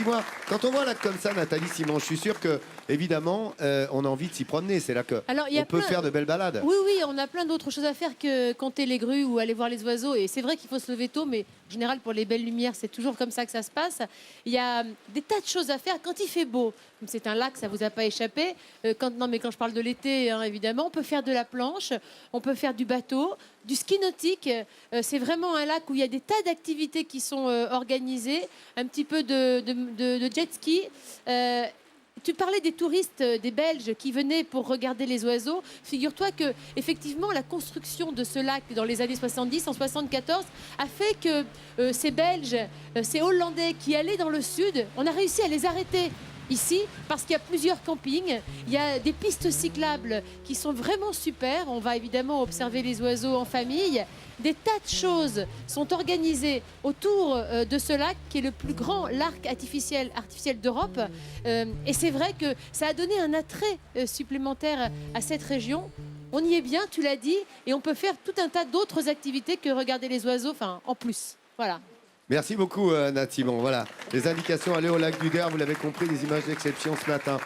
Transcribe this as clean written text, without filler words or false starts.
dis-moi, quand on voit un lac comme ça, Nathalie Simon, je suis sûr que, évidemment, on a envie de s'y promener. C'est là que on peut faire de belles balades. Oui, oui, on a plein d'autres choses à faire que compter les grues ou aller voir les oiseaux. Et c'est vrai qu'il faut se lever tôt, mais en général, pour les belles lumières, c'est toujours comme ça que ça se passe. Il y a des tas de choses à faire quand il fait beau. Comme c'est un lac, ça vous a pas échappé. Non, mais quand je parle de l'été, hein, évidemment, on peut faire de la planche, on peut faire du bateau, du ski nautique. C'est vraiment un lac où il y a des tas d'activités qui sont organisées, un petit peu de jet ski. Tu parlais des touristes, des Belges qui venaient pour regarder les oiseaux. Figure-toi que, effectivement, la construction de ce lac dans les années 70, en 74, a fait que ces Belges, ces Hollandais qui allaient dans le sud, on a réussi à les arrêter ici parce qu'il y a plusieurs campings, il y a des pistes cyclables qui sont vraiment super. On va évidemment observer les oiseaux en famille. Des tas de choses sont organisées autour de ce lac qui est le plus grand lac artificiel d'Europe. Et c'est vrai que ça a donné un attrait supplémentaire à cette région. On y est bien, tu l'as dit, et on peut faire tout un tas d'autres activités que regarder les oiseaux, enfin en plus. Voilà. Merci beaucoup, Nat Simon. Voilà, les indications, aller au lac du Der, vous l'avez compris, des images d'exception ce matin.